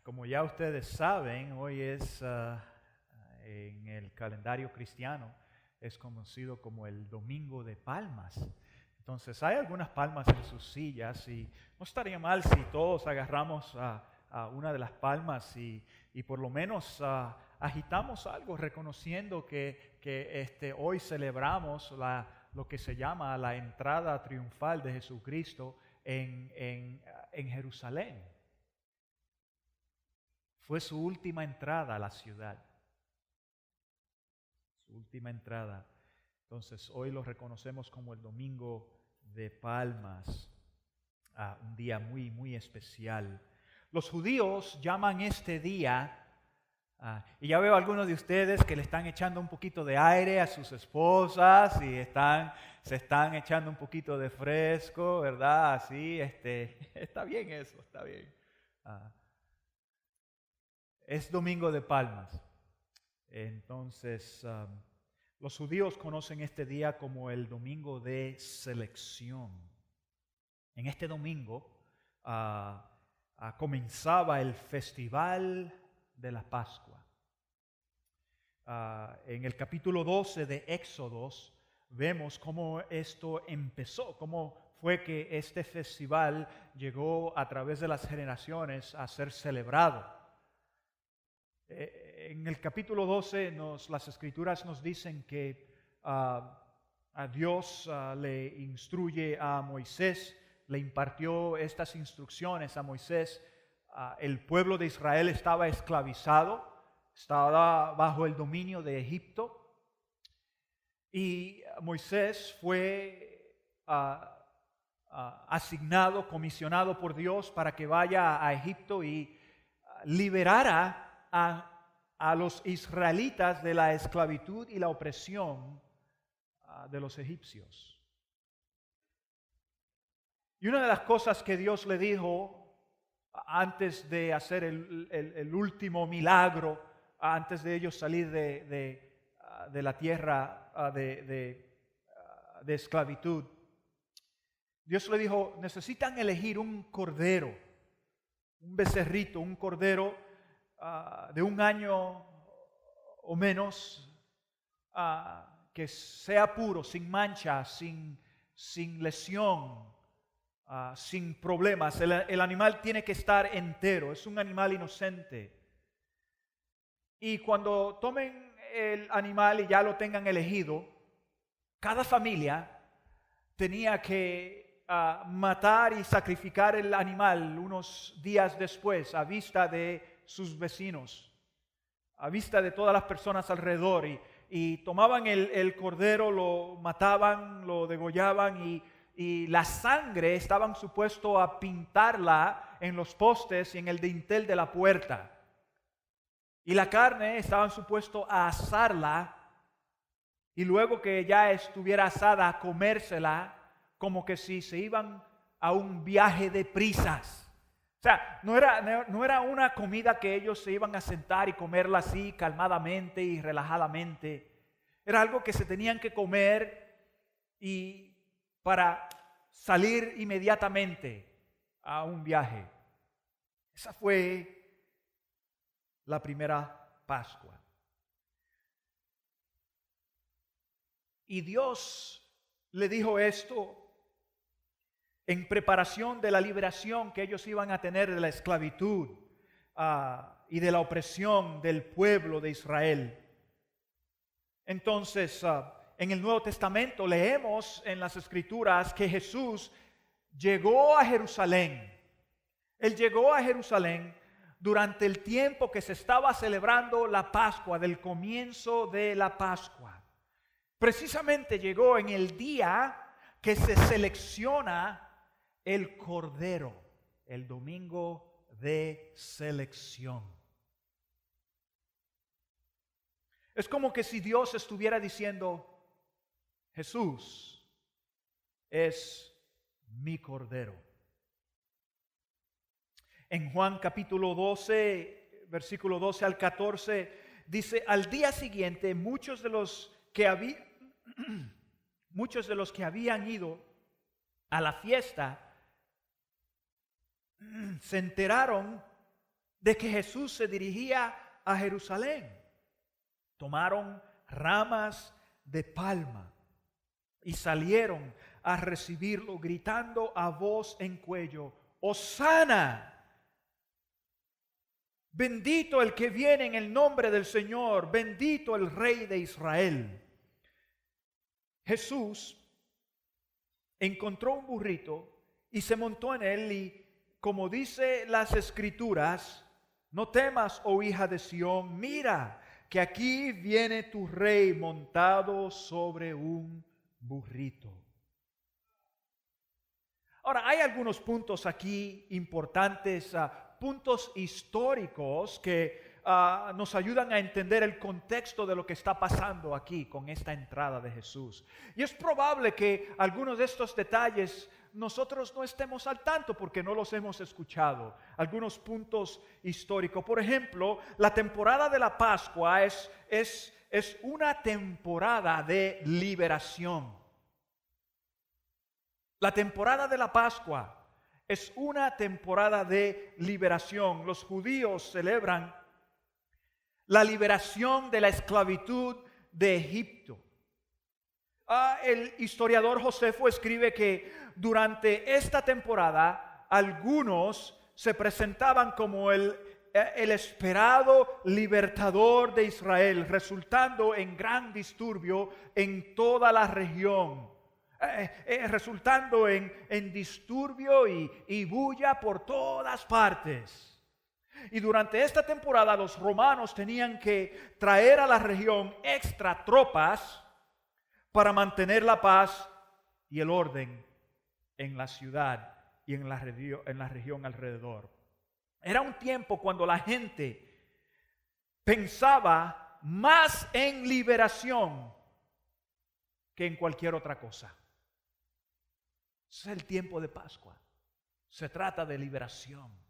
Como ya ustedes saben, hoy es en el calendario cristiano, es conocido como el Domingo de Palmas. Entonces hay algunas palmas en sus sillas y no estaría mal si todos agarramos a una de las palmas y por lo menos agitamos algo reconociendo que hoy celebramos lo que se llama la entrada triunfal de Jesucristo en Jerusalén. Fue su última entrada a la ciudad. Su última entrada. Entonces hoy lo reconocemos como el Domingo de Palmas. Un día muy, muy especial. Los judíos llaman este día, y ya veo a algunos de ustedes que le están echando un poquito de aire a sus esposas y se están echando un poquito de fresco, ¿verdad? Así, está bien eso, está bien. Es Domingo de Palmas. Entonces, los judíos conocen este día como el Domingo de Selección. En este domingo comenzaba el Festival de la Pascua. En el capítulo 12 de Éxodos vemos cómo esto empezó, cómo fue que este festival llegó a través de las generaciones a ser celebrado. En el capítulo 12 las escrituras nos dicen que a Dios le instruye a Moisés, le impartió estas instrucciones a Moisés. El pueblo de Israel estaba esclavizado, estaba bajo el dominio de Egipto y Moisés fue asignado, comisionado por Dios para que vaya a Egipto y liberara a los israelitas de la esclavitud y la opresión de los egipcios. Y una de las cosas que Dios le dijo antes de hacer el último milagro, antes de ellos salir de la tierra de esclavitud, Dios le dijo, necesitan elegir un cordero, un becerrito, un cordero de 1 año o menos, que sea puro, sin mancha, sin lesión, sin problemas. El animal tiene que estar entero, es un animal inocente. Y cuando tomen el animal y ya lo tengan elegido, cada familia tenía que matar y sacrificar el animal unos días después a vista de sus vecinos, a vista de todas las personas alrededor, y tomaban el cordero, lo mataban, lo degollaban y la sangre estaban supuestos a pintarla en los postes y en el dintel de la puerta, y la carne estaban supuestos a asarla y luego que ya estuviera asada a comérsela como que si se iban a un viaje de prisas. O sea, no era una comida que ellos se iban a sentar y comerla así calmadamente y relajadamente. Era algo que se tenían que comer y para salir inmediatamente a un viaje. Esa fue la primera Pascua. Y Dios le dijo esto en preparación de la liberación que ellos iban a tener de la esclavitud y de la opresión del pueblo de Israel. Entonces, en el Nuevo Testamento leemos en las Escrituras que Jesús llegó a Jerusalén. Él llegó a Jerusalén durante el tiempo que se estaba celebrando la Pascua, del comienzo de la Pascua. Precisamente llegó en el día que se selecciona el Cordero, el domingo de selección. Es como que si Dios estuviera diciendo: Jesús es mi Cordero. En Juan capítulo 12, versículo 12 al 14, dice: al día siguiente muchos de los que habían ido a la fiesta se enteraron de que Jesús se dirigía a Jerusalén. Tomaron ramas de palma y salieron a recibirlo, gritando a voz en cuello: ¡Hosana! Bendito el que viene en el nombre del Señor, bendito el Rey de Israel. Jesús encontró un burrito y se montó en él, y como dice las Escrituras: no temas, oh hija de Sión, mira que aquí viene tu rey montado sobre un burrito. Ahora, hay algunos puntos aquí importantes, puntos históricos que nos ayudan a entender el contexto de lo que está pasando aquí con esta entrada de Jesús. Y es probable que algunos de estos detalles nosotros no estemos al tanto porque no los hemos escuchado. Algunos puntos históricos. Por ejemplo, la temporada de la Pascua es una temporada de liberación. La temporada de la Pascua es una temporada de liberación. Los judíos celebran la liberación de la esclavitud de Egipto. El historiador Josefo escribe que durante esta temporada algunos se presentaban como el esperado libertador de Israel, resultando en gran disturbio en toda la región. Resultando en disturbio y bulla por todas partes. Y durante esta temporada los romanos tenían que traer a la región extra tropas para mantener la paz y el orden en la ciudad y en la región alrededor. Era un tiempo cuando la gente pensaba más en liberación que en cualquier otra cosa. Es el tiempo de Pascua. Se trata de liberación.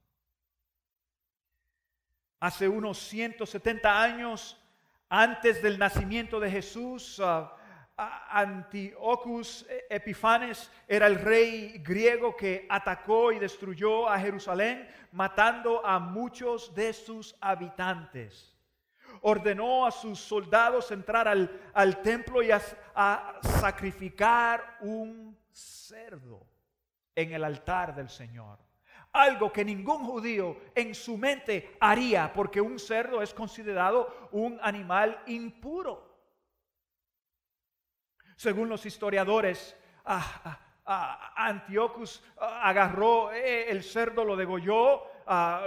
Hace unos 170 años antes del nacimiento de Jesús, Antíoco Epífanes era el rey griego que atacó y destruyó a Jerusalén, matando a muchos de sus habitantes. Ordenó a sus soldados entrar al templo y a sacrificar un cerdo en el altar del Señor. Algo que ningún judío en su mente haría, porque un cerdo es considerado un animal impuro. Según los historiadores, Antíoco agarró el cerdo, lo degolló,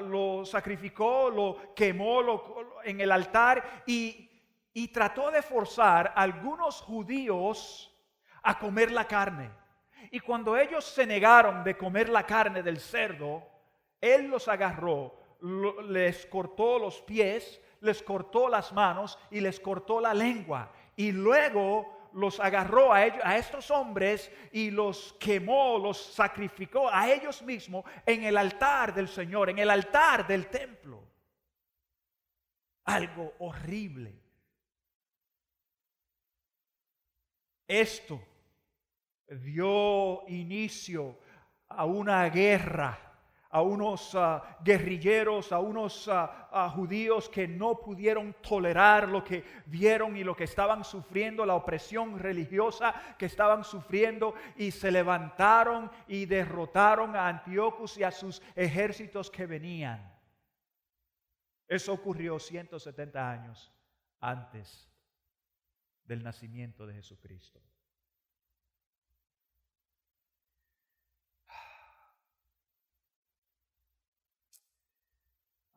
lo sacrificó, lo quemó en el altar y trató de forzar a algunos judíos a comer la carne. Y cuando ellos se negaron de comer la carne del cerdo, él los agarró, les cortó los pies, les cortó las manos y les cortó la lengua. Y luego los agarró a estos hombres y los quemó, los sacrificó a ellos mismos en el altar del Señor, en el altar del templo. Algo horrible. Esto dio inicio a una guerra, a unos guerrilleros, a unos judíos que no pudieron tolerar lo que vieron y lo que estaban sufriendo, la opresión religiosa que estaban sufriendo, y se levantaron y derrotaron a Antíoco y a sus ejércitos que venían. Eso ocurrió 170 años antes del nacimiento de Jesucristo.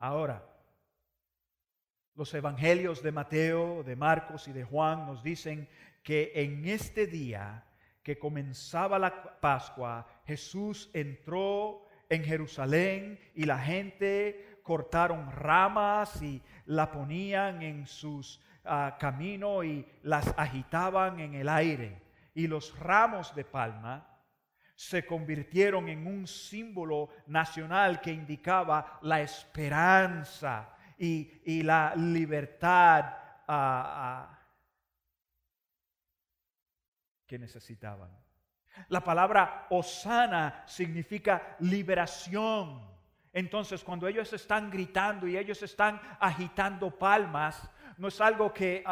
Ahora, los evangelios de Mateo, de Marcos y de Juan nos dicen que en este día que comenzaba la Pascua, Jesús entró en Jerusalén y la gente cortaron ramas y la ponían en sus caminos y las agitaban en el aire. Y los ramos de palma se convirtieron en un símbolo nacional que indicaba la esperanza y la libertad que necesitaban. La palabra Hosana significa liberación. Entonces, cuando ellos están gritando y ellos están agitando palmas, no es algo que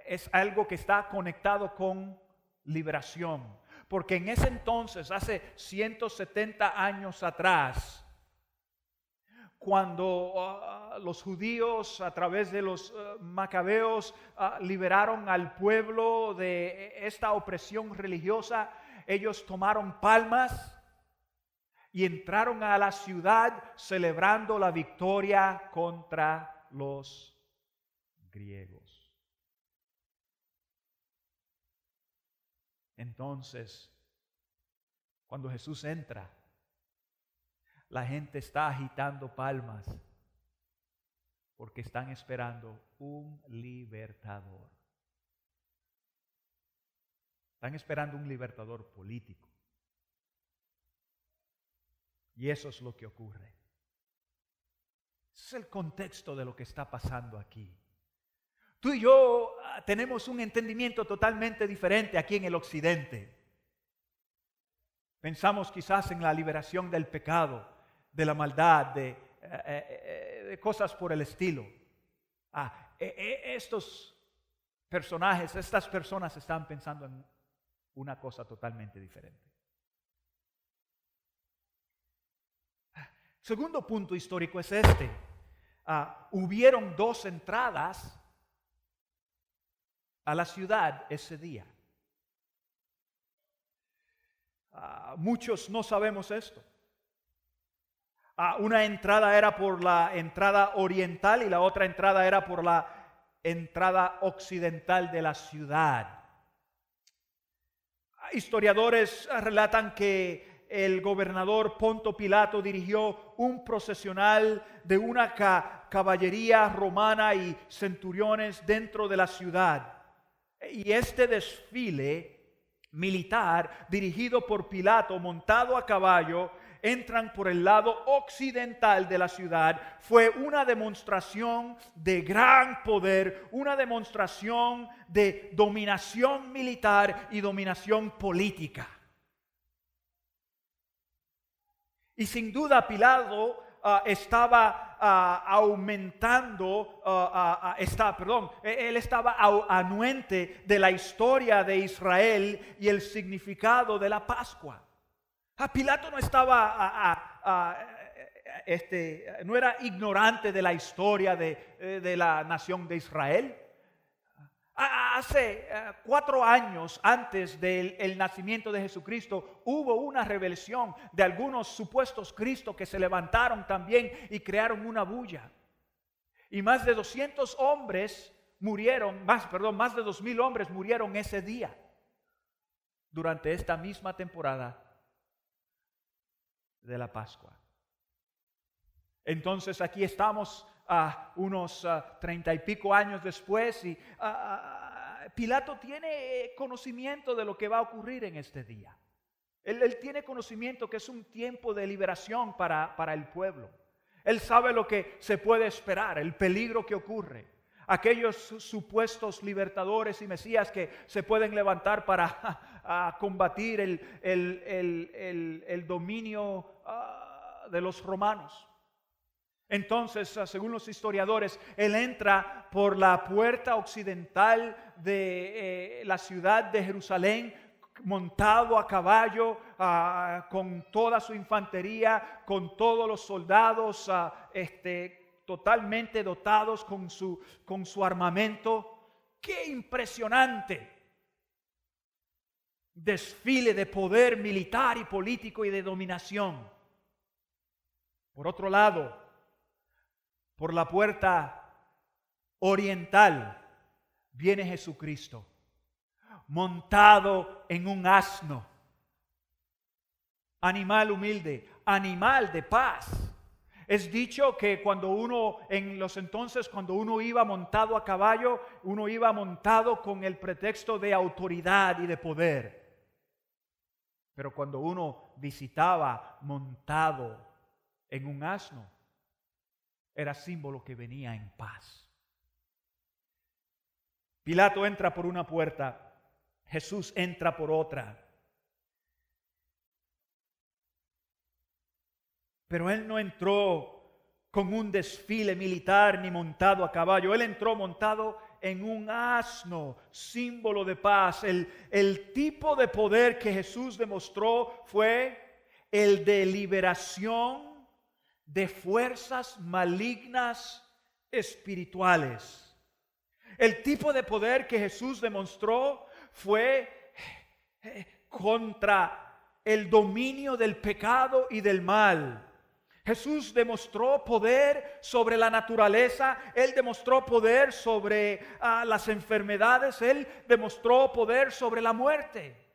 es algo que está conectado con liberación. Porque en ese entonces, hace 170 años atrás, cuando los judíos a través de los macabeos liberaron al pueblo de esta opresión religiosa, ellos tomaron palmas y entraron a la ciudad celebrando la victoria contra los griegos. Entonces, cuando Jesús entra, la gente está agitando palmas porque están esperando un libertador. Están esperando un libertador político. Y eso es lo que ocurre. Ese es el contexto de lo que está pasando aquí. Tú y yo tenemos un entendimiento totalmente diferente aquí en el occidente. Pensamos quizás en la liberación del pecado, de la maldad, de cosas por el estilo. Estos personajes, estas personas están pensando en una cosa totalmente diferente. Segundo punto histórico es este. Hubieron dos entradas a la ciudad ese día. Muchos no sabemos esto. Una entrada era por la entrada oriental y la otra entrada era por la entrada occidental de la ciudad. Historiadores relatan que el gobernador Ponto Pilato dirigió un procesional de una caballería romana y centuriones dentro de la ciudad. Y este desfile militar dirigido por Pilato montado a caballo entran por el lado occidental de la ciudad. Fue una demostración de gran poder, una demostración de dominación militar y dominación política. Y sin duda Pilato estaba aumentando, él estaba anuente de la historia de Israel y el significado de la Pascua. Pilato no estaba, no era ignorante de la historia de la nación de Israel. Hace 4 años antes del nacimiento de Jesucristo hubo una rebelión de algunos supuestos Cristos que se levantaron también y crearon una bulla. Y más de 200 hombres murieron, más de 2,000 hombres murieron ese día durante esta misma temporada de la Pascua. Entonces aquí estamos unos 30 y pico años después y Pilato tiene conocimiento de lo que va a ocurrir en este día. Él tiene conocimiento que es un tiempo de liberación para el pueblo. Él sabe lo que se puede esperar, el peligro que ocurre. Aquellos supuestos libertadores y mesías que se pueden levantar para combatir el dominio de los romanos. Entonces, según los historiadores, él entra por la puerta occidental de la ciudad de Jerusalén, montado a caballo, con toda su infantería, con todos los soldados, totalmente dotados con su armamento. ¡Qué impresionante! Desfile de poder militar y político y de dominación. Por otro lado, por la puerta oriental viene Jesucristo, montado en un asno. Animal humilde, animal de paz. Es dicho que cuando uno, en los entonces, cuando uno iba montado a caballo, uno iba montado con el pretexto de autoridad y de poder. Pero cuando uno visitaba montado en un asno, era símbolo que venía en paz. Pilato entra por una puerta, Jesús entra por otra. Pero él no entró con un desfile militar ni montado a caballo. Él entró montado en un asno, símbolo de paz. El tipo de poder que Jesús demostró fue el de liberación de fuerzas malignas espirituales. El tipo de poder que Jesús demostró fue contra el dominio del pecado y del mal. Jesús demostró poder sobre la naturaleza, Él demostró poder sobre las enfermedades, Él demostró poder sobre la muerte.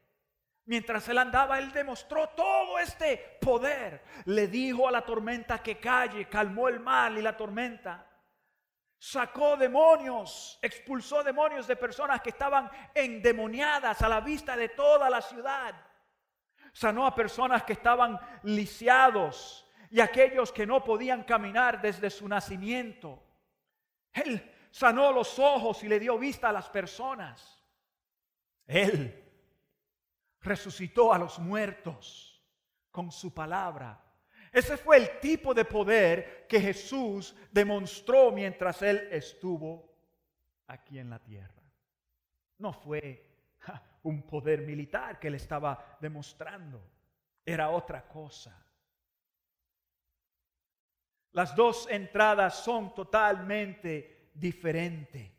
Mientras Él andaba, Él demostró todo este poder. Le dijo a la tormenta que calle, calmó el mal y la tormenta. Sacó demonios, expulsó demonios de personas que estaban endemoniadas a la vista de toda la ciudad. Sanó a personas que estaban lisiados y aquellos que no podían caminar desde su nacimiento. Él sanó los ojos y le dio vista a las personas. Él resucitó a los muertos con su palabra. Ese fue el tipo de poder que Jesús demostró mientras Él estuvo aquí en la tierra. No fue un poder militar que Él estaba demostrando. Era otra cosa. Las dos entradas son totalmente diferentes.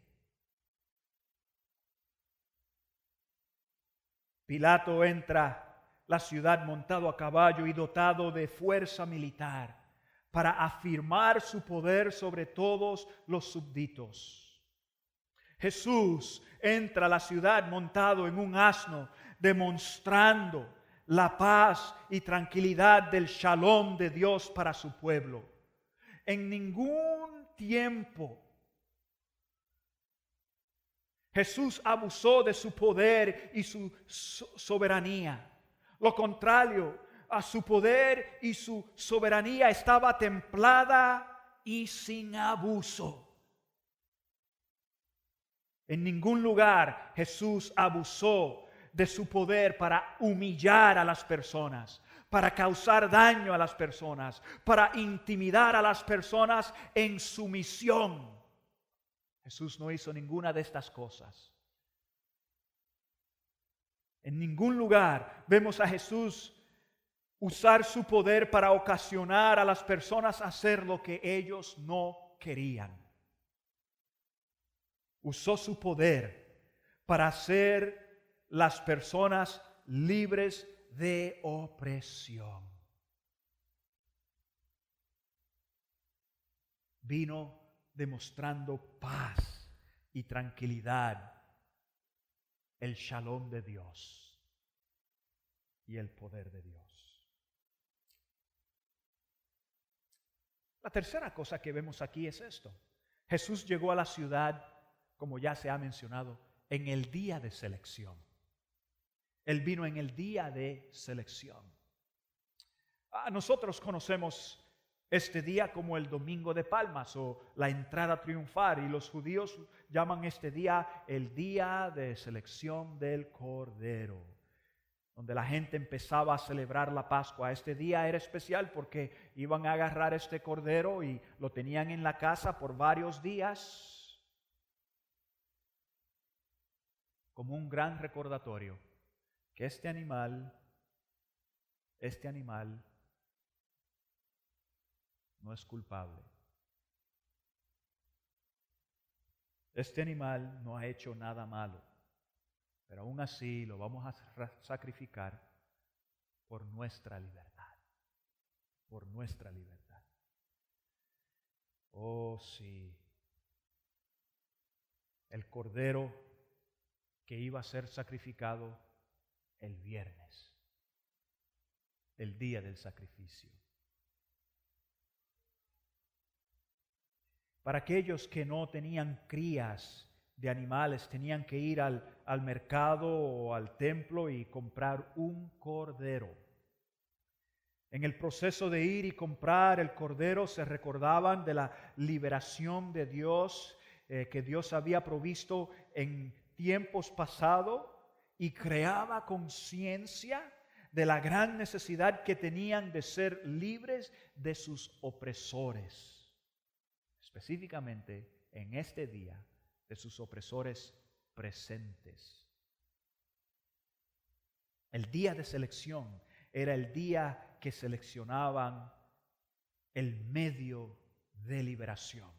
Pilato entra a la ciudad montado a caballo y dotado de fuerza militar para afirmar su poder sobre todos los súbditos. Jesús entra a la ciudad montado en un asno, demostrando la paz y tranquilidad del shalom de Dios para su pueblo. En ningún tiempo Jesús abusó de su poder y su soberanía. Lo contrario, a su poder y su soberanía estaba templada y sin abuso. En ningún lugar Jesús abusó de su poder para humillar a las personas, para causar daño a las personas, para intimidar a las personas en sumisión. Jesús no hizo ninguna de estas cosas. En ningún lugar vemos a Jesús usar su poder para ocasionar a las personas a hacer lo que ellos no querían. Usó su poder para hacer las personas libres de opresión. Vino demostrando paz y tranquilidad, el shalom de Dios y el poder de Dios. La tercera cosa que vemos aquí es esto. Jesús llegó a la ciudad, como ya se ha mencionado, en el día de selección. Él vino en el día de selección. Nosotros conocemos este día como el Domingo de Palmas o la entrada triunfal, y los judíos llaman este día el día de selección del Cordero, donde la gente empezaba a celebrar la Pascua. Este día era especial porque iban a agarrar este cordero y lo tenían en la casa por varios días como un gran recordatorio que este animal no es culpable. Este animal no ha hecho nada malo, pero aún así lo vamos a sacrificar por nuestra libertad. Por nuestra libertad. Oh, sí. El Cordero que iba a ser sacrificado el viernes, el día del sacrificio. Para aquellos que no tenían crías de animales, tenían que ir al mercado o al templo y comprar un cordero. En el proceso de ir y comprar el cordero se recordaban de la liberación de Dios que Dios había provisto en tiempos pasados y creaba conciencia de la gran necesidad que tenían de ser libres de sus opresores. Específicamente en este día, de sus opresores presentes. El día de selección era el día que seleccionaban el medio de liberación.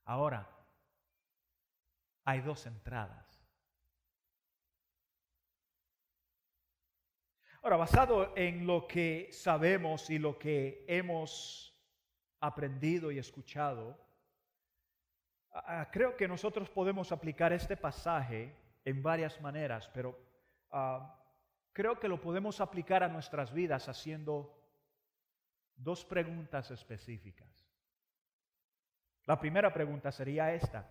Ahora, hay dos entradas. Ahora, basado en lo que sabemos y lo que hemos aprendido y escuchado, creo que nosotros podemos aplicar este pasaje en varias maneras, pero creo que lo podemos aplicar a nuestras vidas haciendo dos preguntas específicas. La primera pregunta sería esta: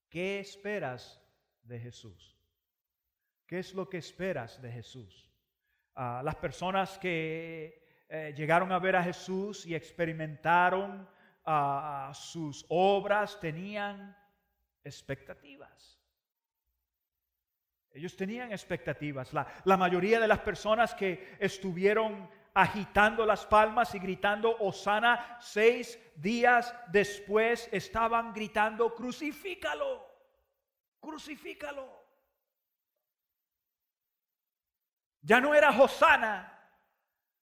¿qué esperas de Jesús? ¿Qué es lo que esperas de Jesús? Las personas que llegaron a ver a Jesús y experimentaron sus obras tenían expectativas. Ellos tenían expectativas. La mayoría de las personas que estuvieron agitando las palmas y gritando Hosana 6 días después estaban gritando: crucifícalo, crucifícalo. Ya no era Hosana,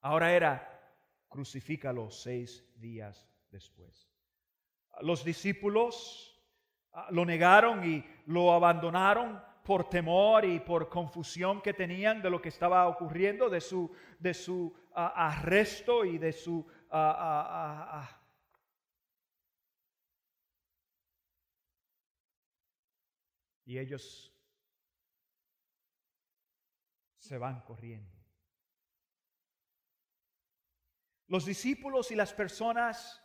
ahora era crucifícalo 6 días después. Los discípulos lo negaron y lo abandonaron por temor y por confusión que tenían de lo que estaba ocurriendo, de su arresto y de su y ellos se van corriendo. Los discípulos y las personas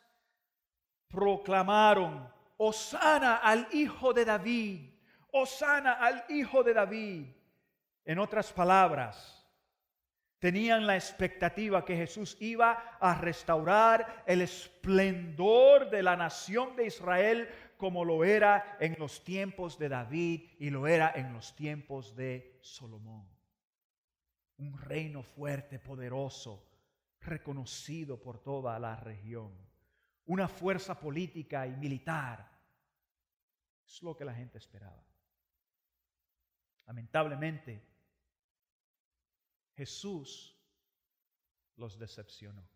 proclamaron: Hosana al Hijo de David, Hosana al Hijo de David. En otras palabras, tenían la expectativa que Jesús iba a restaurar el esplendor de la nación de Israel como lo era en los tiempos de David y lo era en los tiempos de Salomón. Un reino fuerte, poderoso, reconocido por toda la región. Una fuerza política y militar. Es lo que la gente esperaba. Lamentablemente, Jesús los decepcionó.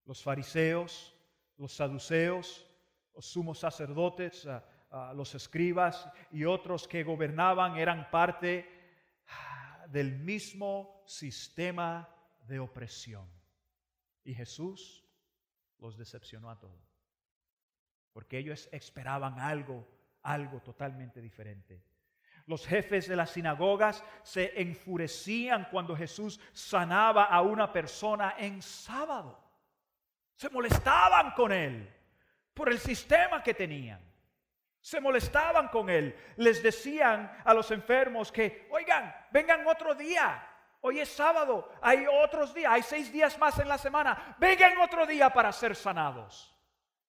Los fariseos, los saduceos, los sumos sacerdotes, los escribas y otros que gobernaban eran parte del mismo sistema de opresión. Y Jesús los decepcionó a todos, porque ellos esperaban algo totalmente diferente. Los jefes de las sinagogas se enfurecían cuando Jesús sanaba a una persona en sábado. Se molestaban con él por el sistema que tenían. Se molestaban con él. Les decían a los enfermos que, oigan, vengan otro día. Hoy es sábado, hay otros días, hay 6 días más en la semana. Vengan otro día para ser sanados.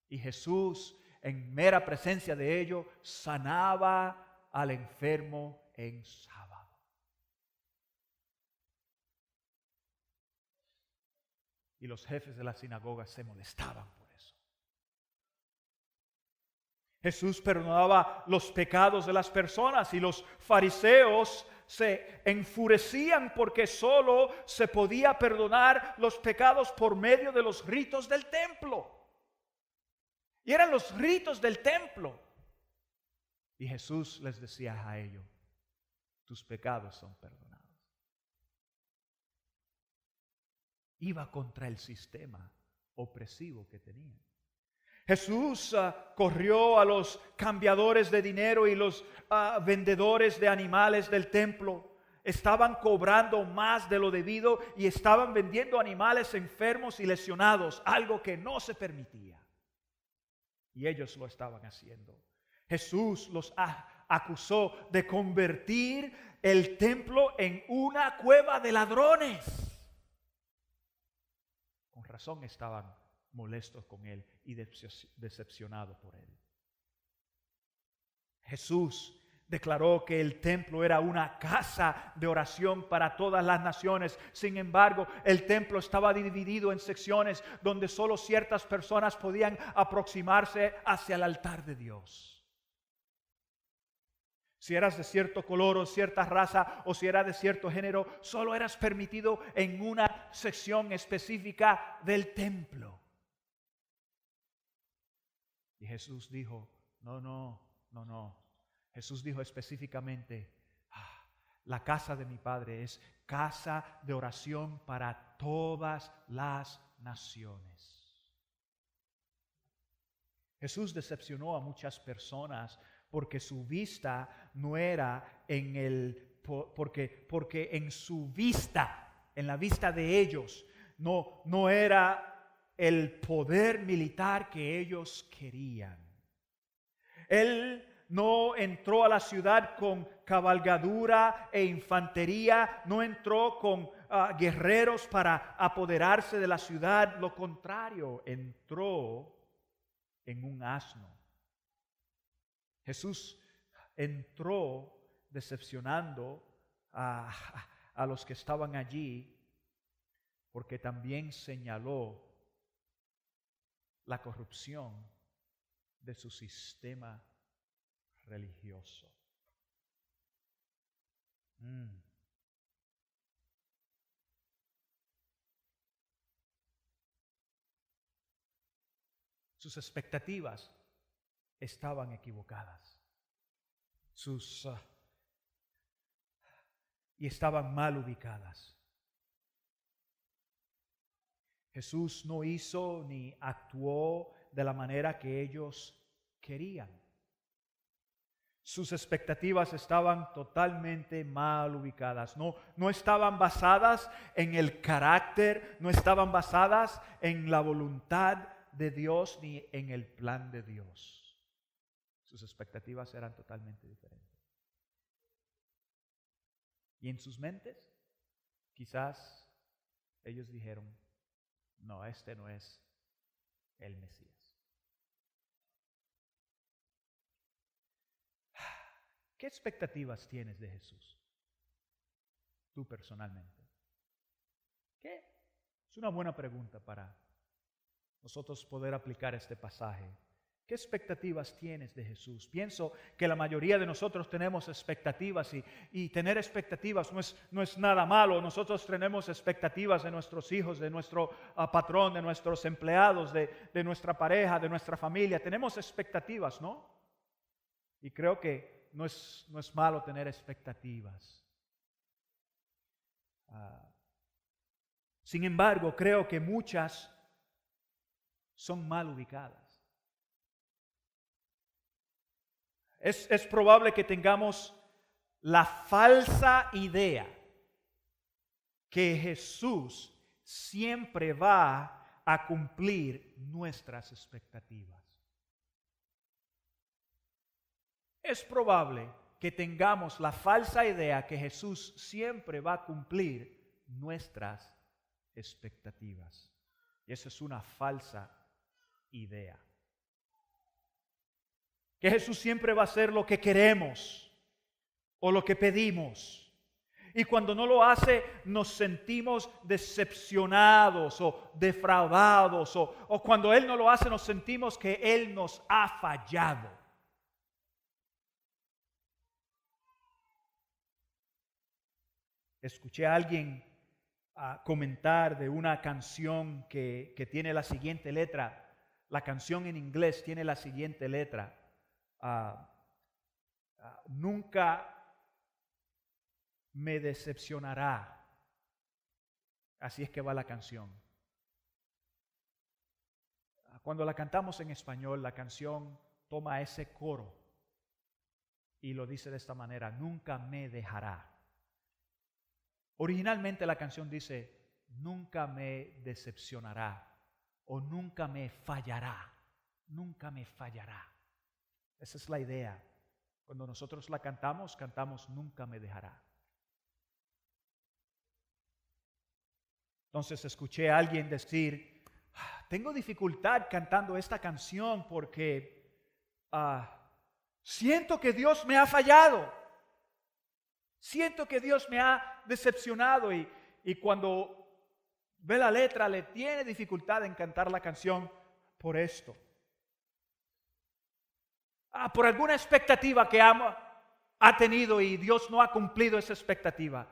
Y Jesús, en mera presencia de ellos, sanaba al enfermo en sábado. Y los jefes de la sinagoga se molestaban por eso. Jesús perdonaba los pecados de las personas y los fariseos se enfurecían porque solo se podía perdonar los pecados por medio de los ritos del templo. Y eran los ritos del templo. Y Jesús les decía a ellos: tus pecados son perdonados. Iba contra el sistema opresivo que tenían. Jesús corrió a los cambiadores de dinero y los vendedores de animales del templo. Estaban cobrando más de lo debido y estaban vendiendo animales enfermos y lesionados, algo que no se permitía. Y ellos lo estaban haciendo. Jesús los acusó de convertir el templo en una cueva de ladrones. Con razón estaban molestos con él y decepcionados por él. Jesús declaró que el templo era una casa de oración para todas las naciones. Sin embargo, el templo estaba dividido en secciones donde solo ciertas personas podían aproximarse hacia el altar de Dios. Si eras de cierto color o cierta raza o si eras de cierto género, solo eras permitido en una sección específica del templo. Y Jesús dijo, no. Jesús dijo específicamente, la casa de mi Padre es casa de oración para todas las naciones. Jesús decepcionó a muchas personas porque su vista no era porque en su vista, en la vista de ellos, no era el poder militar que ellos querían. Él no entró a la ciudad con cabalgadura e infantería, no entró con guerreros para apoderarse de la ciudad. Lo contrario, entró en un asno. Jesús entró decepcionando a los que estaban allí, porque también señaló la corrupción de su sistema religioso. Sus expectativas estaban equivocadas. Y estaban mal ubicadas. Jesús no hizo ni actuó de la manera que ellos querían. Sus expectativas estaban totalmente mal ubicadas. No estaban basadas en el carácter, no estaban basadas en la voluntad de Dios ni en el plan de Dios. Sus expectativas eran totalmente diferentes. Y en sus mentes, quizás ellos dijeron, no, este no es el Mesías. ¿Qué expectativas tienes de Jesús? Tú personalmente. ¿Qué? Es una buena pregunta para nosotros poder aplicar este pasaje. ¿Qué expectativas tienes de Jesús? Pienso que la mayoría de nosotros tenemos expectativas y tener expectativas no es nada malo. Nosotros tenemos expectativas de nuestros hijos, de nuestro patrón, de nuestros empleados, de nuestra pareja, de nuestra familia. Tenemos expectativas, ¿no? Y creo que no es malo tener expectativas. Sin embargo, creo que muchas son mal ubicadas. Es probable que tengamos la falsa idea que Jesús siempre va a cumplir nuestras expectativas. Es probable que tengamos la falsa idea que Jesús siempre va a cumplir nuestras expectativas. Y eso es una falsa idea. Que Jesús siempre va a hacer lo que queremos o lo que pedimos. Y cuando no lo hace, nos sentimos decepcionados o defraudados. O cuando Él no lo hace, nos sentimos que Él nos ha fallado. Escuché a alguien comentar de una canción que tiene la siguiente letra. La canción en inglés tiene la siguiente letra. Nunca me decepcionará. Así es que va la canción. cuando la cantamos en español, la canción toma ese coro y lo dice de esta manera: nunca me dejará. Originalmente la canción dice: nunca me decepcionará o nunca me fallará. Nunca me fallará. Esa es la idea. Cuando nosotros la cantamos, cantamos nunca me dejará. Entonces escuché a alguien decir: tengo dificultad cantando esta canción porque siento que Dios me ha fallado. Siento que Dios me ha decepcionado. Y cuando ve la letra, le tiene dificultad en cantar la canción por esto. Por alguna expectativa que ha tenido y Dios no ha cumplido esa expectativa.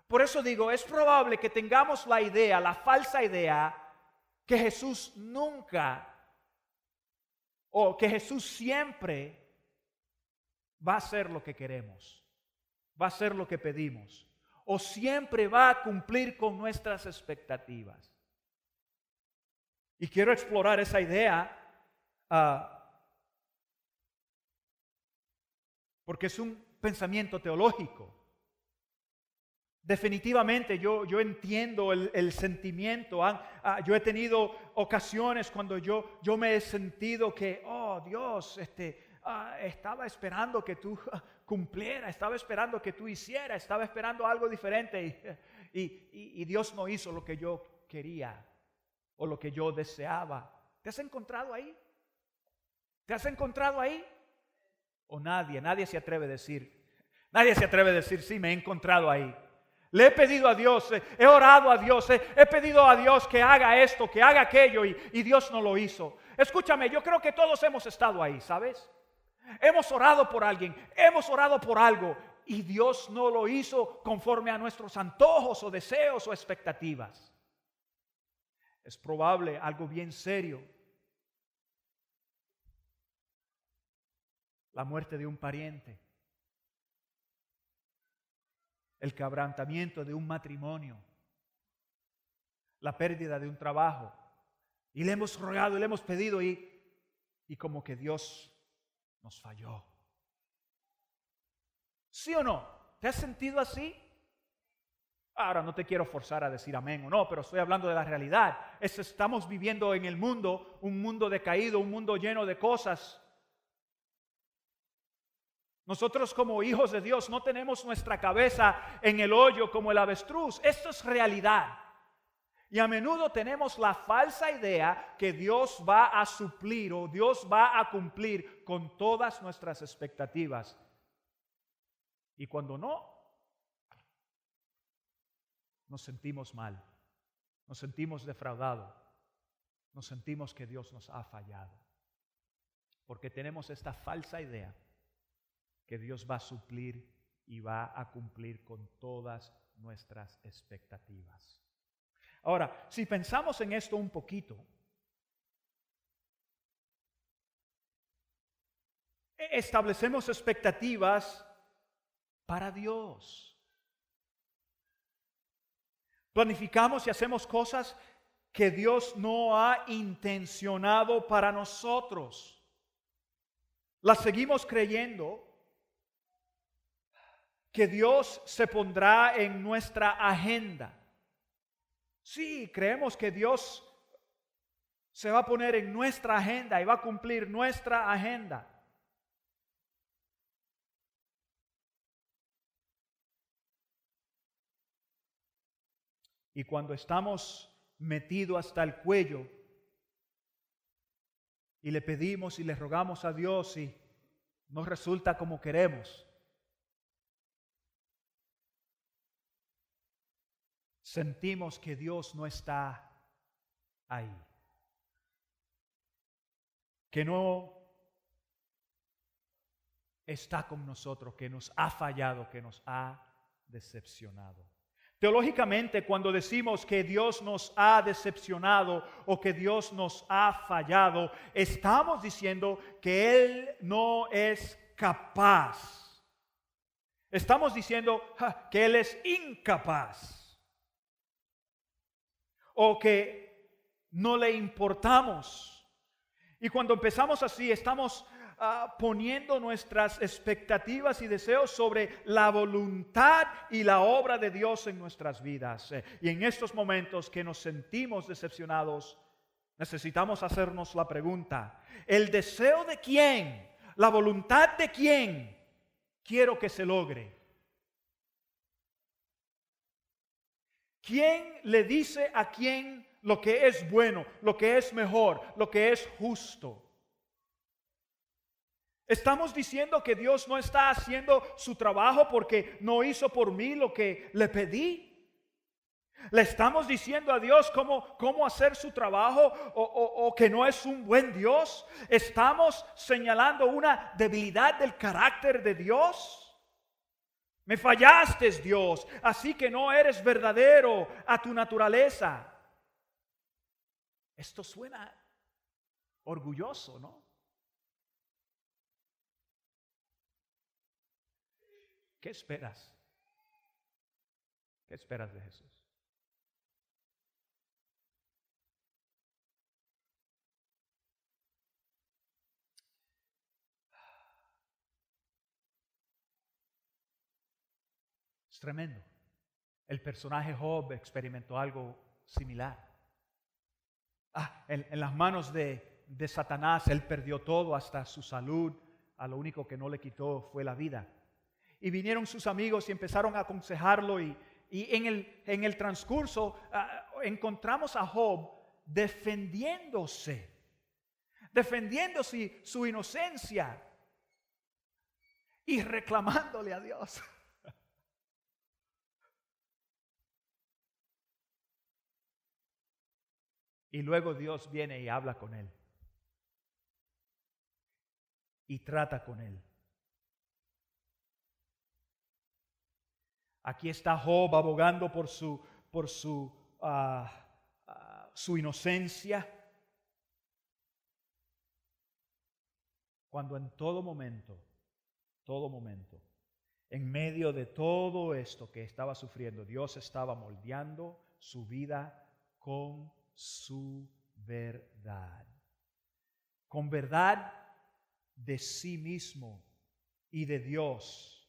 Por eso digo, es probable que tengamos la idea, la falsa idea, que Jesús nunca, o que Jesús siempre va a hacer lo que queremos, va a hacer lo que pedimos, o siempre va a cumplir con nuestras expectativas. Y quiero explorar esa idea porque es un pensamiento teológico. Definitivamente yo entiendo el sentimiento. Yo he tenido ocasiones cuando yo me he sentido que, oh Dios, estaba esperando que tú cumplieras, estaba esperando que tú hicieras, estaba esperando algo diferente y Dios no hizo lo que yo quería o lo que yo deseaba. ¿Te has encontrado ahí? ¿Te has encontrado ahí? O nadie se atreve a decir, sí, me he encontrado ahí. Le he pedido a Dios, he orado a Dios, he pedido a Dios que haga esto, que haga aquello y Dios no lo hizo. Escúchame, yo creo que todos hemos estado ahí, ¿sabes? Hemos orado por alguien, hemos orado por algo y Dios no lo hizo conforme a nuestros antojos o deseos o expectativas. Es probable, algo bien serio, la muerte de un pariente, el quebrantamiento de un matrimonio, la pérdida de un trabajo. Y le hemos rogado y le hemos pedido y como que Dios nos falló. ¿Sí o no? ¿Te has sentido así? Ahora no te quiero forzar a decir amén o no, pero estoy hablando de la realidad. Estamos viviendo en el mundo, un mundo decaído, un mundo lleno de cosas. Nosotros como hijos de Dios no tenemos nuestra cabeza en el hoyo como el avestruz. Esto es realidad. Y a menudo tenemos la falsa idea que Dios va a suplir o Dios va a cumplir con todas nuestras expectativas. Y cuando no, nos sentimos mal, nos sentimos defraudados, nos sentimos que Dios nos ha fallado. Porque tenemos esta falsa idea que Dios va a suplir y va a cumplir con todas nuestras expectativas. Ahora, si pensamos en esto un poquito, establecemos expectativas para Dios. Planificamos y hacemos cosas que Dios no ha intencionado para nosotros. Las seguimos creyendo que Dios se pondrá en nuestra agenda. Sí, creemos que Dios se va a poner en nuestra agenda y va a cumplir nuestra agenda. Y cuando estamos metidos hasta el cuello y le pedimos y le rogamos a Dios y no resulta como queremos, sentimos que Dios no está ahí, que no está con nosotros, que nos ha fallado, que nos ha decepcionado. Teológicamente, cuando decimos que Dios nos ha decepcionado o que Dios nos ha fallado, estamos diciendo que Él no es capaz. Estamos diciendo que Él es incapaz. O que no le importamos, Y cuando empezamos así, estamos poniendo nuestras expectativas y deseos sobre la voluntad y la obra de Dios en nuestras vidas. Y en estos momentos que nos sentimos decepcionados, necesitamos hacernos la pregunta: ¿el deseo de quién, la voluntad de quién quiero que se logre? ¿Quién le dice a quién lo que es bueno, lo que es mejor, lo que es justo? ¿Estamos diciendo que Dios no está haciendo su trabajo porque no hizo por mí lo que le pedí? ¿Le estamos diciendo a Dios cómo hacer su trabajo o que no es un buen Dios? ¿Estamos señalando una debilidad del carácter de Dios? Me fallaste, Dios, así que no eres verdadero a tu naturaleza. Esto suena orgulloso, ¿no? ¿Qué esperas? ¿Qué esperas de Jesús? Es tremendo. El personaje Job experimentó algo similar. En las manos de Satanás, él perdió todo, hasta su salud. Lo único que no le quitó fue la vida. Y vinieron sus amigos y empezaron a aconsejarlo. Y en el transcurso encontramos a Job defendiéndose su inocencia y reclamándole a Dios. Y luego Dios viene y habla con él. Y trata con él. Aquí está Job abogando por su inocencia. Cuando en todo momento, en medio de todo esto que estaba sufriendo, Dios estaba moldeando su vida con su verdad. Con verdad de sí mismo y de Dios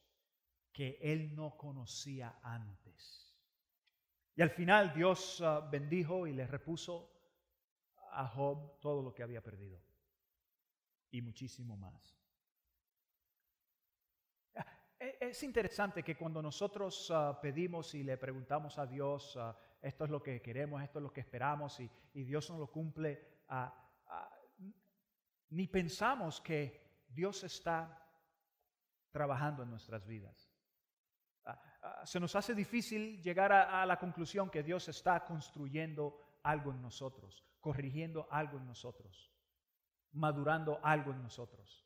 que él no conocía antes. Y al final Dios bendijo y le repuso a Job todo lo que había perdido y muchísimo más. Es interesante que cuando nosotros pedimos y le preguntamos a Dios, esto es lo que queremos, esto es lo que esperamos, y Dios nos lo cumple, ni pensamos que Dios está trabajando en nuestras vidas. Se nos hace difícil llegar a la conclusión que Dios está construyendo algo en nosotros, corrigiendo algo en nosotros, madurando algo en nosotros,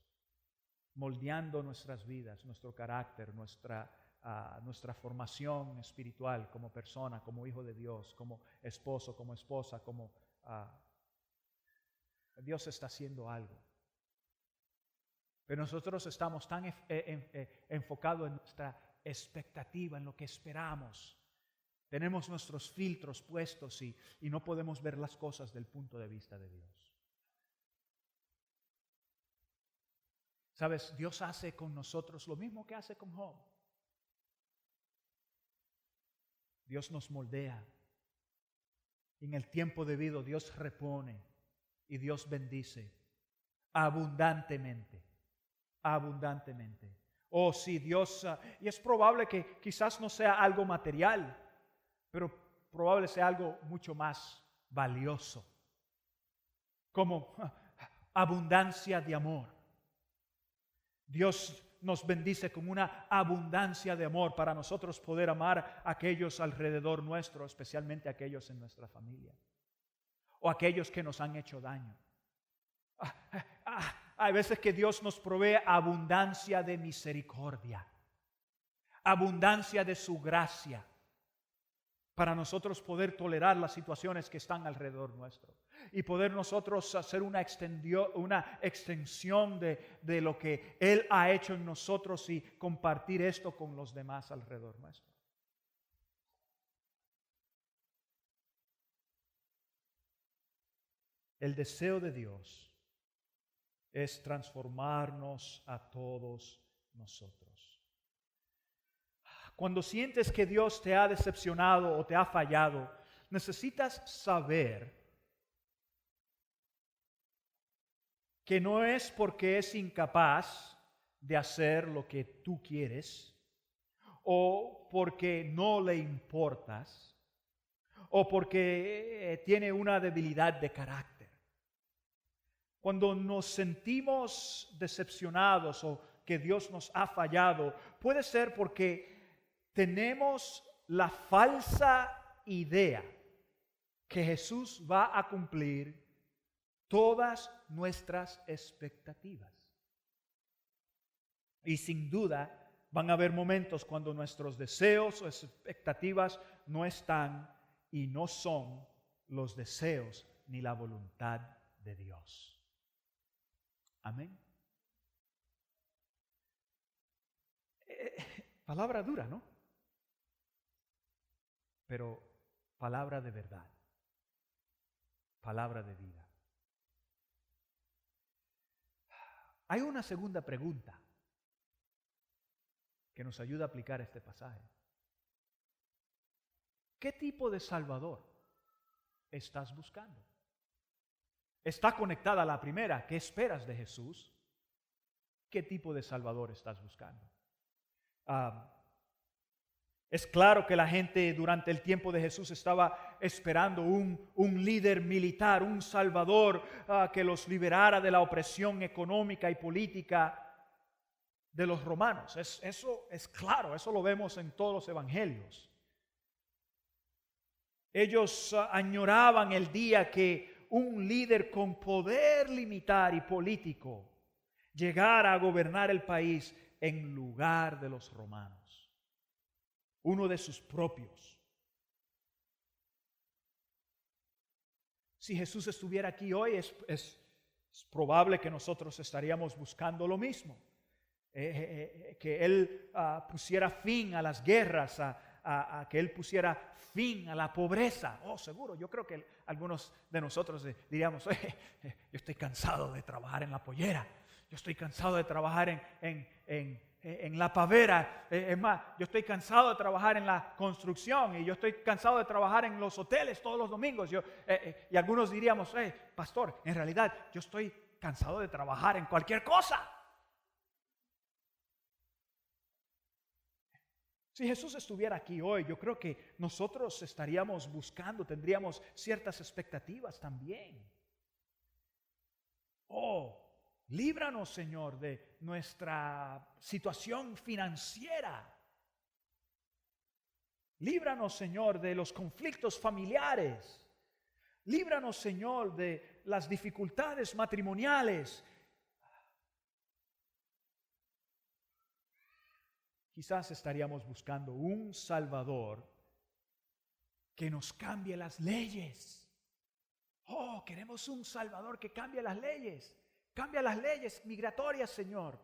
moldeando nuestras vidas, nuestro carácter, nuestra formación espiritual como persona, como hijo de Dios, como esposo, como esposa, Dios está haciendo algo. Pero nosotros estamos tan enfocados en nuestra expectativa, en lo que esperamos. Tenemos nuestros filtros puestos y no podemos ver las cosas del punto de vista de Dios. ¿Sabes? Dios hace con nosotros lo mismo que hace con Job. Dios nos moldea. En el tiempo debido Dios repone y Dios bendice abundantemente. Abundantemente. Oh, sí, Dios, y es probable que quizás no sea algo material, pero probable sea algo mucho más valioso, como abundancia de amor. Dios nos bendice con una abundancia de amor para nosotros poder amar a aquellos alrededor nuestro, especialmente a aquellos en nuestra familia, o aquellos que nos han hecho daño. Hay veces que Dios nos provee abundancia de misericordia, abundancia de su gracia, para nosotros poder tolerar las situaciones que están alrededor nuestro y poder nosotros hacer una extensión de lo que Él ha hecho en nosotros y compartir esto con los demás alrededor nuestro. El deseo de Dios es transformarnos a todos nosotros. Cuando sientes que Dios te ha decepcionado o te ha fallado, necesitas saber que no es porque es incapaz de hacer lo que tú quieres, o porque no le importas, o porque tiene una debilidad de carácter. Cuando nos sentimos decepcionados o que Dios nos ha fallado, puede ser porque tenemos la falsa idea que Jesús va a cumplir todas nuestras expectativas. Y sin duda van a haber momentos cuando nuestros deseos o expectativas no están y no son los deseos ni la voluntad de Dios. Amén. Palabra dura, ¿no? Pero palabra de verdad. Palabra de vida. Hay una segunda pregunta que nos ayuda a aplicar este pasaje. ¿Qué tipo de Salvador estás buscando? Está conectada a la primera. ¿Qué esperas de Jesús? ¿Qué tipo de Salvador estás buscando? Es claro que la gente durante el tiempo de Jesús estaba esperando un líder militar, un Salvador que los liberara de la opresión económica y política de los romanos. Eso es claro, eso lo vemos en todos los evangelios. Ellos añoraban el día que un líder con poder militar y político llegara a gobernar el país en lugar de los romanos, uno de sus propios. Si Jesús estuviera aquí hoy, es probable que nosotros estaríamos buscando lo mismo. Que Él pusiera fin a las guerras, que Él pusiera fin a la pobreza. Seguro, yo creo que algunos de nosotros diríamos, yo estoy cansado de trabajar en la pollera, yo estoy cansado de trabajar en la pavera, es más, yo estoy cansado de trabajar en la construcción y yo estoy cansado de trabajar en los hoteles todos los domingos. Y algunos diríamos, pastor, en realidad yo estoy cansado de trabajar en cualquier cosa. Si Jesús estuviera aquí hoy, yo creo que nosotros estaríamos buscando, tendríamos ciertas expectativas también. Líbranos, Señor, de nuestra situación financiera. Líbranos, Señor, de los conflictos familiares. Líbranos, Señor, de las dificultades matrimoniales. Quizás estaríamos buscando un Salvador que nos cambie las leyes. Queremos un Salvador que cambie las leyes. Cambia las leyes migratorias, Señor,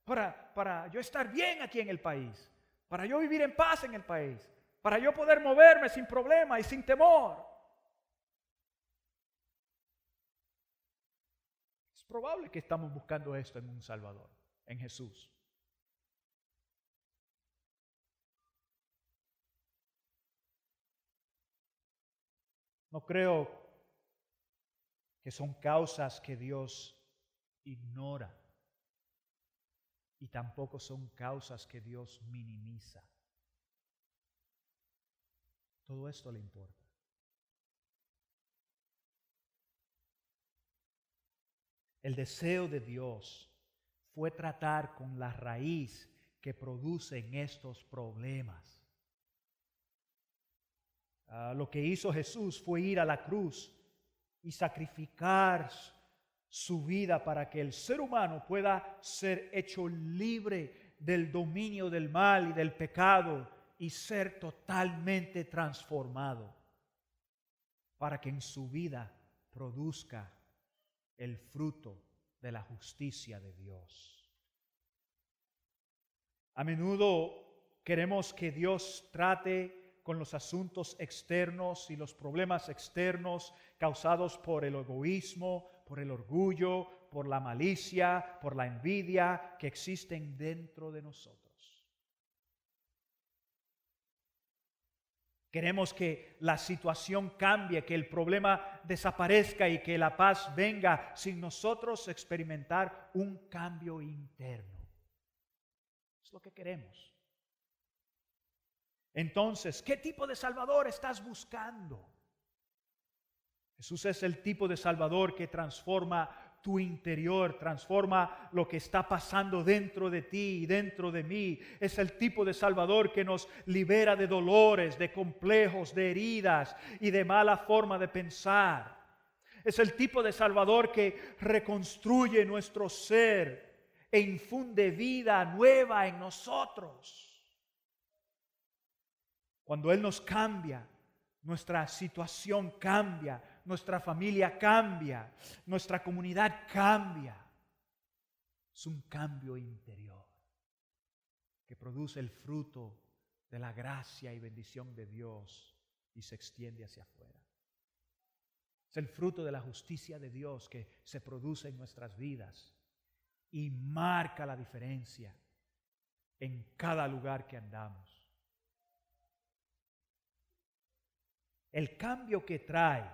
para yo estar bien aquí en el país, para yo vivir en paz en el país, para yo poder moverme sin problema y sin temor. Es probable que estamos buscando esto en un Salvador, en Jesús. No creo que son causas que Dios ignora y tampoco son causas que Dios minimiza. Todo esto le importa. El deseo de Dios fue tratar con la raíz que producen estos problemas. Lo que hizo Jesús fue ir a la cruz y sacrificar su vida para que el ser humano pueda ser hecho libre del dominio del mal y del pecado y ser totalmente transformado para que en su vida produzca el fruto de la justicia de Dios. A menudo queremos que Dios trate con los asuntos externos y los problemas externos causados por el egoísmo, por el orgullo, por la malicia, por la envidia que existen dentro de nosotros. Queremos que la situación cambie, que el problema desaparezca y que la paz venga sin nosotros experimentar un cambio interno. Es lo que queremos. Entonces, ¿qué tipo de Salvador estás buscando? Jesús es el tipo de Salvador que transforma tu interior, transforma lo que está pasando dentro de ti y dentro de mí. Es el tipo de Salvador que nos libera de dolores, de complejos, de heridas y de mala forma de pensar. Es el tipo de Salvador que reconstruye nuestro ser e infunde vida nueva en nosotros. Cuando Él nos cambia, nuestra situación cambia, nuestra familia cambia, nuestra comunidad cambia. Es un cambio interior que produce el fruto de la gracia y bendición de Dios y se extiende hacia afuera. Es el fruto de la justicia de Dios que se produce en nuestras vidas y marca la diferencia en cada lugar que andamos. El cambio que trae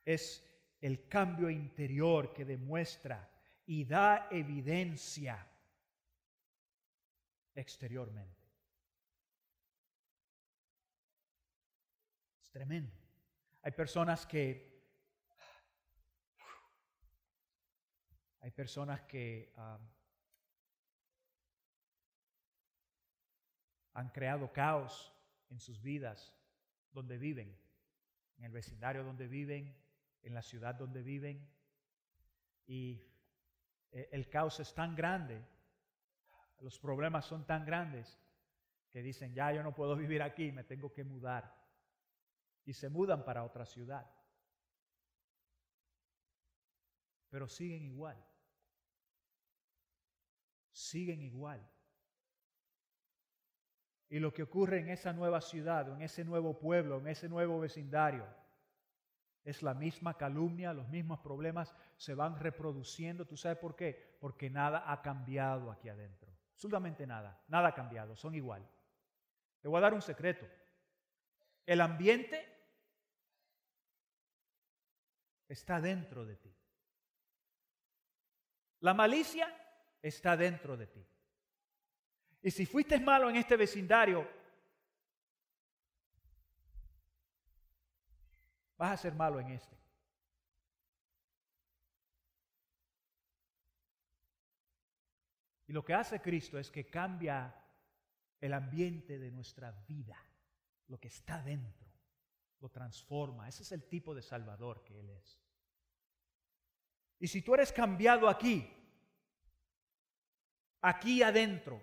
es el cambio interior que demuestra y da evidencia exteriormente. Es tremendo. Hay personas que han creado caos en sus vidas donde viven, en el vecindario donde viven, en la ciudad donde viven. Y el caos es tan grande, los problemas son tan grandes, que dicen, ya yo no puedo vivir aquí, me tengo que mudar. Y se mudan para otra ciudad. Pero siguen igual. Siguen igual. Y lo que ocurre en esa nueva ciudad, en ese nuevo pueblo, en ese nuevo vecindario, es la misma calumnia, los mismos problemas se van reproduciendo. ¿Tú sabes por qué? Porque nada ha cambiado aquí adentro. Absolutamente nada. Nada ha cambiado. Son igual. Te voy a dar un secreto. El ambiente está dentro de ti. La malicia está dentro de ti. Y si fuiste malo en este vecindario, vas a ser malo en este. Y lo que hace Cristo es que cambia el ambiente de nuestra vida, lo que está dentro, lo transforma. Ese es el tipo de Salvador que Él es. Y si tú eres cambiado aquí adentro,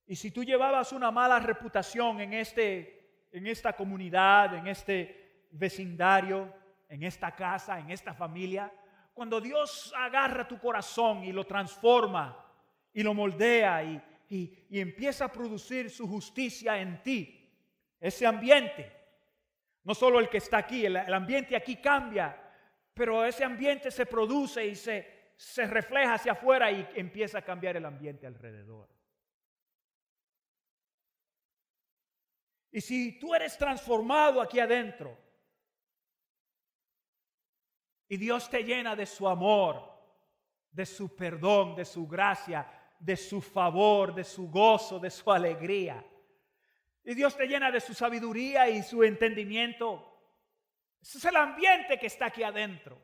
y si tú llevabas una mala reputación en esta comunidad, en este vecindario, en esta casa, en esta familia, cuando Dios agarra tu corazón y lo transforma y lo moldea y empieza a producir su justicia en ti, ese ambiente, no solo el que está aquí, el ambiente aquí cambia, pero ese ambiente se produce y se refleja hacia afuera y empieza a cambiar el ambiente alrededor. Y si tú eres transformado aquí adentro y Dios te llena de su amor, de su perdón, de su gracia, de su favor, de su gozo, de su alegría, y Dios te llena de su sabiduría y su entendimiento, ese es el ambiente que está aquí adentro.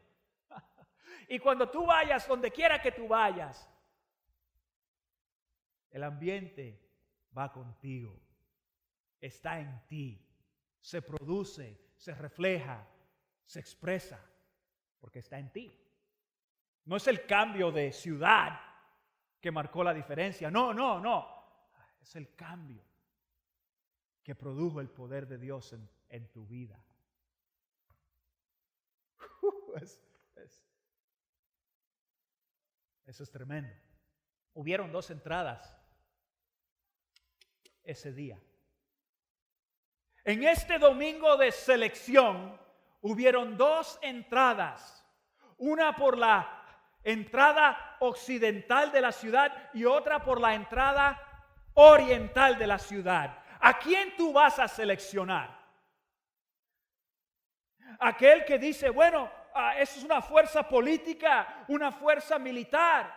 Y cuando tú vayas, donde quiera que tú vayas, el ambiente va contigo. Está en ti, se produce, se refleja, se expresa, porque está en ti. No es el cambio de ciudad que marcó la diferencia, no. Es el cambio que produjo el poder de Dios en tu vida. Eso es tremendo. Hubieron 2 entradas ese día. En este domingo de selección hubieron 2 entradas. una por la entrada occidental de la ciudad y otra por la entrada oriental de la ciudad. ¿A quién tú vas a seleccionar? Aquel que dice, bueno, eso es una fuerza política, una fuerza militar,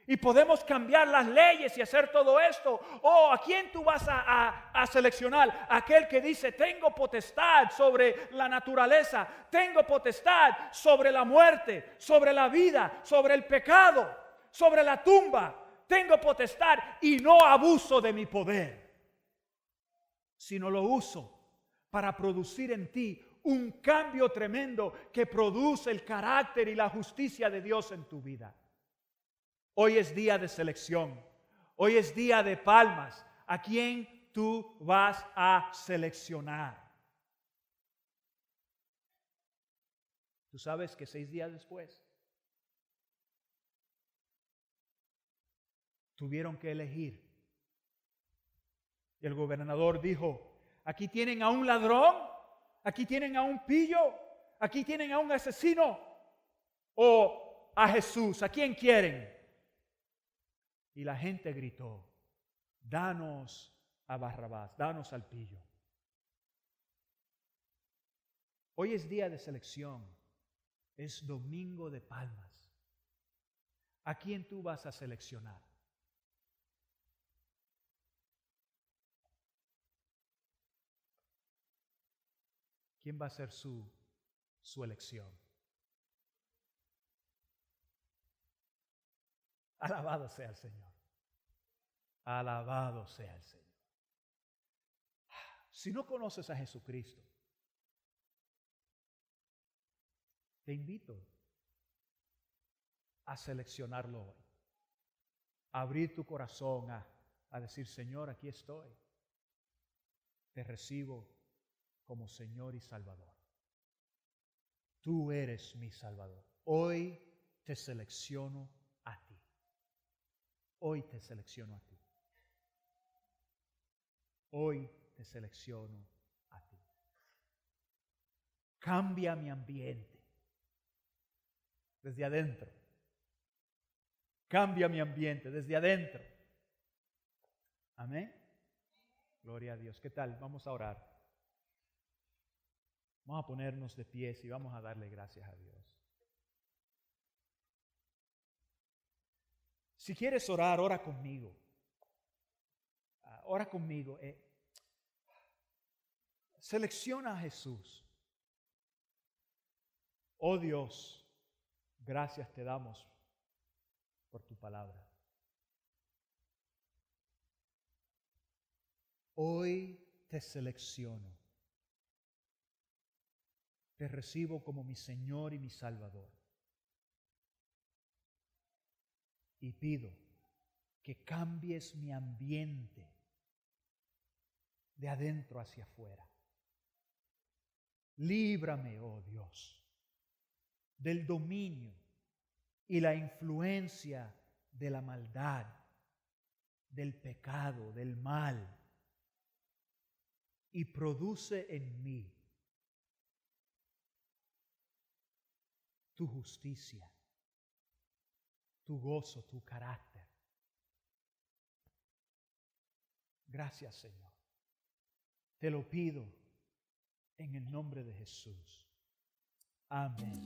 y podemos cambiar las leyes y hacer todo esto. ¿O a quién tú vas a seleccionar? Aquel que dice, tengo potestad sobre la naturaleza, tengo potestad sobre la muerte, sobre la vida, sobre el pecado, sobre la tumba. Tengo potestad y no abuso de mi poder, sino lo uso para producir en ti un cambio tremendo que produce el carácter y la justicia de Dios en tu vida. Hoy es día de selección. Hoy es día de palmas. ¿A quién tú vas a seleccionar? Tú sabes que 6 días después tuvieron que elegir. Y el gobernador dijo, aquí tienen a un ladrón, aquí tienen a un pillo, aquí tienen a un asesino o a Jesús. ¿A quién quieren? Y la gente gritó, danos a Barrabás, danos al pillo. Hoy es día de selección, es domingo de palmas. ¿A quién tú vas a seleccionar? ¿Quién va a ser su elección? Alabado sea el Señor. Alabado sea el Señor. Si no conoces a Jesucristo, te invito a seleccionarlo hoy. A abrir tu corazón, a decir, Señor, aquí estoy. Te recibo como Señor y Salvador. Tú eres mi Salvador. Hoy te selecciono a ti. Hoy te selecciono a ti. Hoy te selecciono a ti. Cambia mi ambiente desde adentro. Cambia mi ambiente desde adentro. Amén. Gloria a Dios. ¿Qué tal? Vamos a orar. Vamos a ponernos de pies y vamos a darle gracias a Dios. Si quieres orar, ora conmigo. Ora conmigo. Selecciona a Jesús. Oh Dios, gracias te damos por tu palabra. Hoy te selecciono. Te recibo como mi Señor y mi Salvador. Y pido que cambies mi ambiente de adentro hacia afuera. Líbrame, oh Dios, del dominio y la influencia de la maldad, del pecado, del mal, y produce en mí tu justicia, tu gozo, tu carácter. Gracias, Señor. Te lo pido en el nombre de Jesús. Amén.